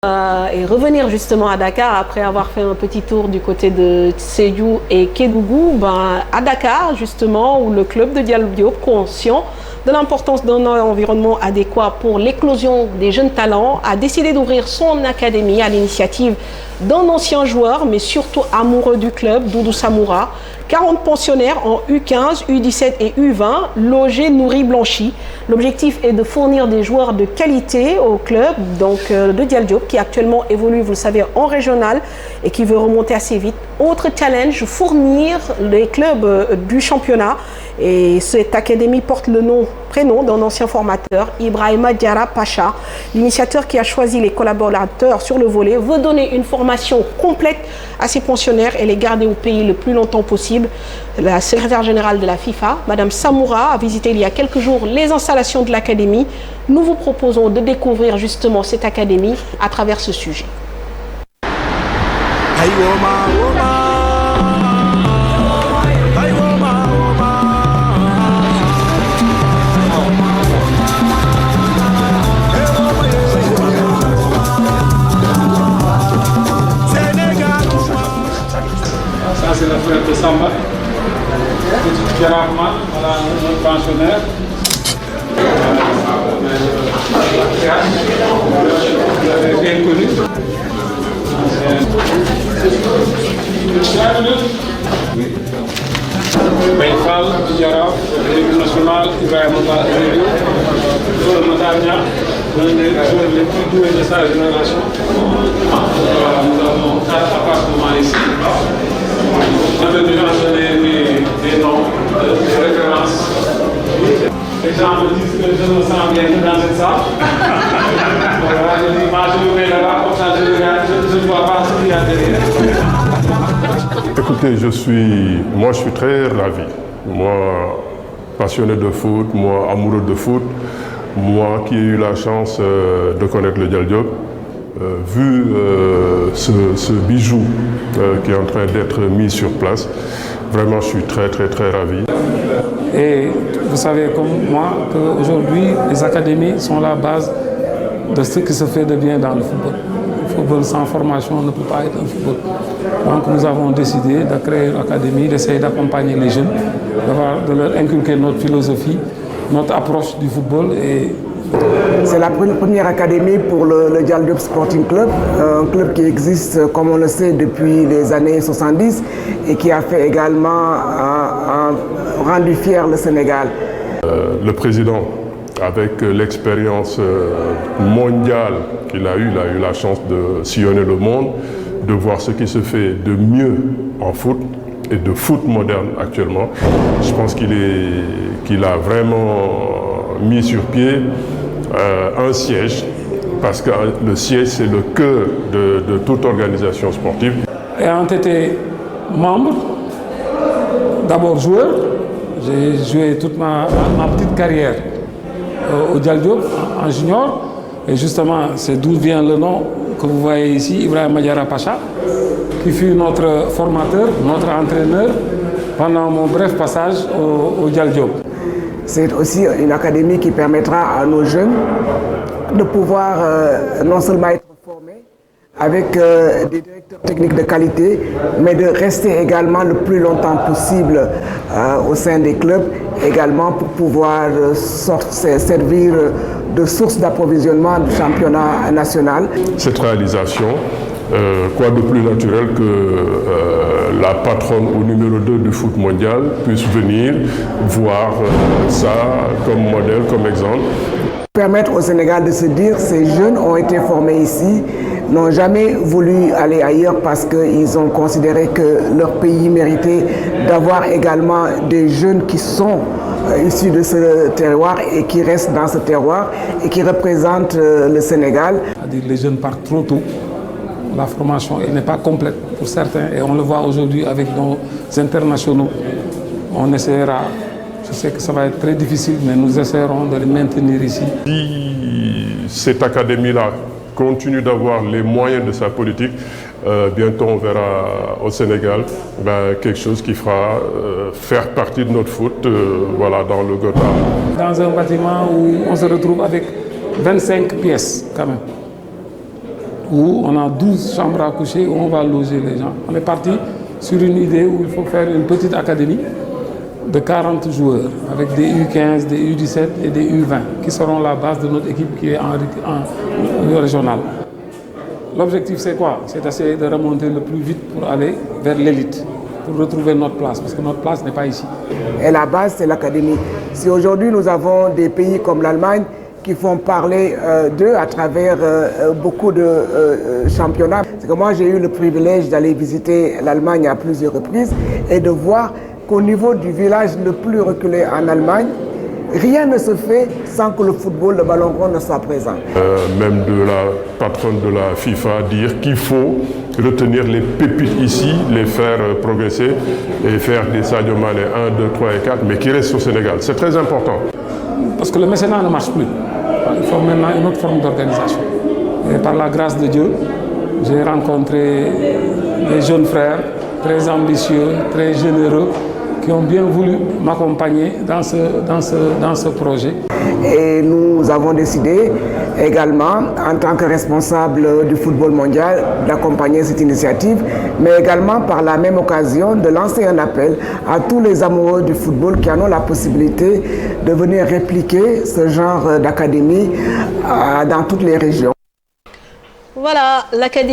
Et revenir justement à Dakar après avoir fait un petit tour du côté de Sédhiou et Kédougou, à Dakar justement où le club de Diallo Diop, conscient de l'importance d'un environnement adéquat pour l'éclosion des jeunes talents, a décidé d'ouvrir son académie à l'initiative d'un ancien joueur mais surtout amoureux du club, Doudou Samoura. 40 pensionnaires en U15, U17 et U20, logés, nourris, blanchis. L'objectif est de fournir des joueurs de qualité au club de Diallo Diop qui actuellement évolue, vous le savez, en régional et qui veut remonter assez vite. Autre challenge, fournir les clubs du championnat. Et cette académie porte le prénom d'un ancien formateur, Ibrahima Diarra Pacha. L'initiateur qui a choisi les collaborateurs sur le volet veut donner une formation complète à ses pensionnaires et les garder au pays le plus longtemps possible. La secrétaire générale de la FIFA, Madame Samoura, a visité il y a quelques jours les installations de l'académie. Nous vous proposons de découvrir justement cette académie à travers ce sujet. C'est la frère de Samba, petit Gérardman, voilà notre pensionnaire. Vous l'avez bien connu. Baïfal, Diarra, l'équipe nationale, Ibrahima Diallo, le Matania, l'un des joueurs les plus doués de sa génération. Nous avons 4 appartements ici. On peut déjà donner des noms de référence. Les gens me disent que je me sens bien dans cette salle. Voilà, je dis, moi je me mets là-bas, comme ça je ne vois pas ce qu'il y a derrière. Écoutez, moi je suis très ravi. Moi, passionné de foot, moi amoureux de foot, moi qui ai eu la chance de connaître le Diallo Diop, vu ce bijou qui est en train d'être mis sur place, vraiment je suis très ravi. Et vous savez comme moi qu'aujourd'hui les académies sont la base de ce qui se fait de bien dans le football. Le football sans formation ne peut pas être un football. Donc nous avons décidé de créer une académie, d'essayer d'accompagner les jeunes, de leur inculquer notre philosophie, notre approche du football. C'est la première académie pour le Diallo Diop Sporting Club, un club qui existe, comme on le sait, depuis les années 70 et qui a fait également rendu fier le Sénégal. Le président, avec l'expérience mondiale qu'il a eu la chance de sillonner le monde, de voir ce qui se fait de mieux en foot et de foot moderne actuellement. Je pense qu'il a vraiment mis sur pied un siège, parce que le siège c'est le cœur de toute organisation sportive. Ayant été membre, d'abord joueur, j'ai joué toute ma petite carrière au Diallo Diop en junior, et justement c'est d'où vient le nom que vous voyez ici, Ibrahima Diarra Pacha, qui fut notre formateur, notre entraîneur pendant mon bref passage au Diallo Diop. C'est aussi une académie qui permettra à nos jeunes de pouvoir non seulement être formés avec des directeurs techniques de qualité, mais de rester également le plus longtemps possible au sein des clubs, également pour pouvoir servir de source d'approvisionnement du championnat national. Cette réalisation, quoi de plus naturel que la patronne au numéro 2 du foot mondial puisse venir voir ça comme modèle, comme exemple. Permettre au Sénégal de se dire que ces jeunes ont été formés ici, n'ont jamais voulu aller ailleurs parce qu'ils ont considéré que leur pays méritait d'avoir également des jeunes qui sont issus de ce terroir et qui restent dans ce terroir et qui représentent le Sénégal. C'est-à-dire les jeunes partent trop tôt. La formation n'est pas complète pour certains et on le voit aujourd'hui avec nos internationaux. On essaiera, je sais que ça va être très difficile, mais nous essaierons de les maintenir ici. Si cette académie-là continue d'avoir les moyens de sa politique, bientôt on verra au Sénégal quelque chose qui fera faire partie de notre foot voilà, dans le Gotham. Dans un bâtiment où on se retrouve avec 25 pièces quand même. où on a 12 chambres à coucher où on va loger les gens. On est parti sur une idée où il faut faire une petite académie de 40 joueurs avec des U15, des U17 et des U20 qui seront la base de notre équipe qui est en régional. L'objectif c'est quoi? C'est d'essayer de remonter le plus vite pour aller vers l'élite, pour retrouver notre place, parce que notre place n'est pas ici. Et la base, c'est l'académie. Si aujourd'hui nous avons des pays comme l'Allemagne qui font parler d'eux à travers beaucoup de championnats, c'est que moi j'ai eu le privilège d'aller visiter l'Allemagne à plusieurs reprises et de voir qu'au niveau du village le plus reculé en Allemagne, rien ne se fait sans que le football, le ballon rond ne soit présent. Même de la patronne de la FIFA dire qu'il faut retenir les pépites ici, les faire progresser et faire des Sadio Mané 1, 2, 3 et 4, mais qui restent au Sénégal. C'est très important. Parce que le mécénat ne marche plus. Il faut maintenant une autre forme d'organisation. Et par la grâce de Dieu, j'ai rencontré des jeunes frères très ambitieux, très généreux, qui ont bien voulu m'accompagner dans ce projet. Et nous avons décidé également, en tant que responsable du football mondial, d'accompagner cette initiative, mais également par la même occasion de lancer un appel à tous les amoureux du football qui en ont la possibilité de venir répliquer ce genre d'académie dans toutes les régions. Voilà, l'académie.